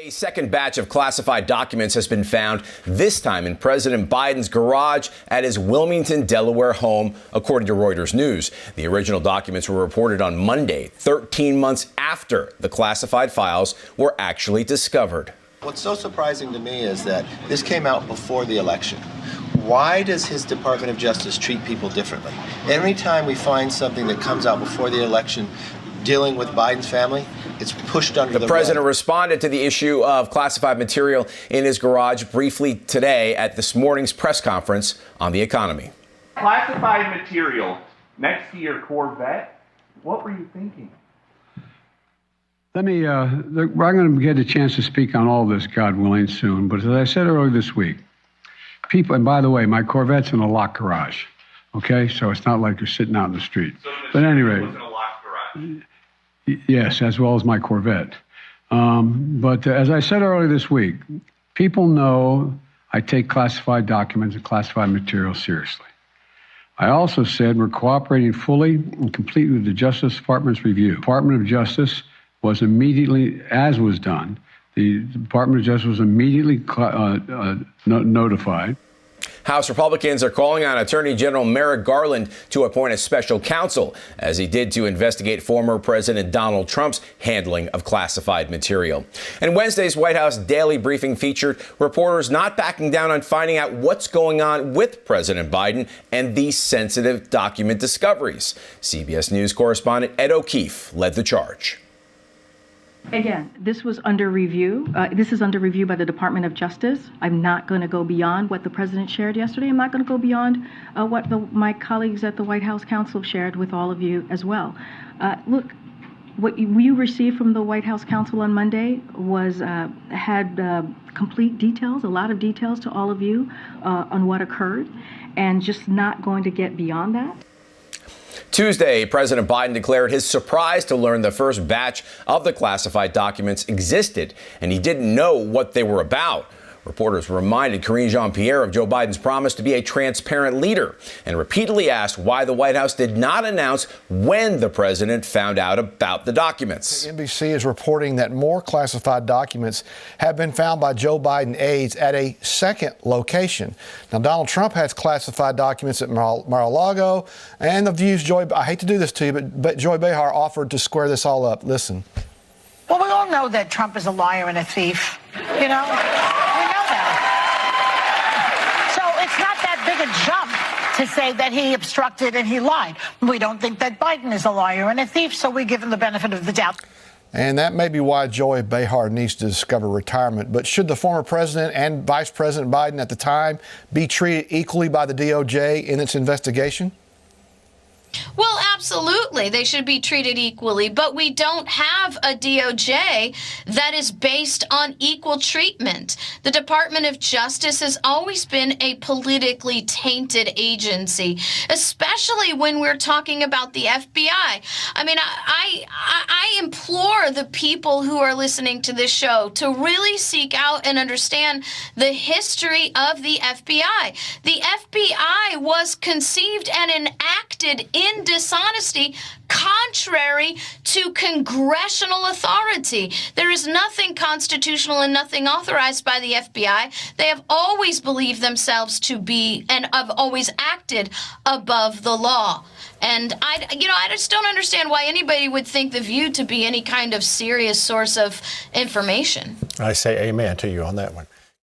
A second batch of classified documents has been found, this time in President Biden's garage at his Wilmington, Delaware home, according to Reuters News. The original documents were reported on Monday, 13 months after the classified files were actually discovered. What's so surprising to me is that this came out before the election. Why does his Department of Justice treat people differently? Every time we find something that comes out before the election dealing with Biden's family, it's pushed under the rug. The president responded to the issue of classified material in his garage briefly today at this morning's press conference on the economy. Classified material next to your Corvette? What were you thinking? I'm going to get a chance to speak on all this, God willing, soon. But as I said earlier this week, people, and by the way, my Corvette's in a locked garage, okay? So it's not like you're sitting out in the street. So but anyway, was in a locked garage. Yes, as well as my Corvette. But as I said earlier this week, people know I take classified documents and classified material seriously. I also said we're cooperating fully and completely with the Justice Department's review. The Department of Justice was immediately, as was done, the Department of Justice was immediately notified. House Republicans are calling on Attorney General Merrick Garland to appoint a special counsel, as he did to investigate former President Donald Trump's handling of classified material. And Wednesday's White House daily briefing featured reporters not backing down on finding out what's going on with President Biden and these sensitive document discoveries. CBS News correspondent Ed O'Keefe led the charge. Again, this was under review. This is under review by the Department of Justice. I'm not going to go beyond what the president shared yesterday. I'm not going to go beyond what my colleagues at the White House Counsel shared with all of you as well. Look, what you received from the White House Counsel on Monday had complete details, a lot of details to all of you on what occurred, and just not going to get beyond that. Tuesday, President Biden declared his surprise to learn the first batch of the classified documents existed, and he didn't know what they were about. Reporters reminded Karine Jean-Pierre of Joe Biden's promise to be a transparent leader and repeatedly asked why the White House did not announce when the president found out about the documents. NBC is reporting that more classified documents have been found by Joe Biden aides at a second location. Now, Donald Trump has classified documents at Mar-a-Lago, and the View's I hate to do this to you, but Joy Behar offered to square this all up. Listen. Well, we all know that Trump is a liar and a thief, you know? Big a jump to say that he obstructed and he lied. We don't think that Biden is a liar and a thief, so we give him the benefit of the doubt. And that may be why Joy Behar needs to discover retirement. But should the former president and Vice President Biden at the time be treated equally by the DOJ in its investigation? Well, absolutely. They should be treated equally. But we don't have a DOJ that is based on equal treatment. The Department of Justice has always been a politically tainted agency, especially when we're talking about the FBI. I mean, I implore the people who are listening to this show to really seek out and understand the history of the FBI. The FBI was conceived and enacted in dishonesty, contrary to congressional authority. There is nothing constitutional and nothing authorized by the FBI. They have always believed themselves to be and have always acted above the law. And I just don't understand why anybody would think The View to be any kind of serious source of information. I say amen to you on that one.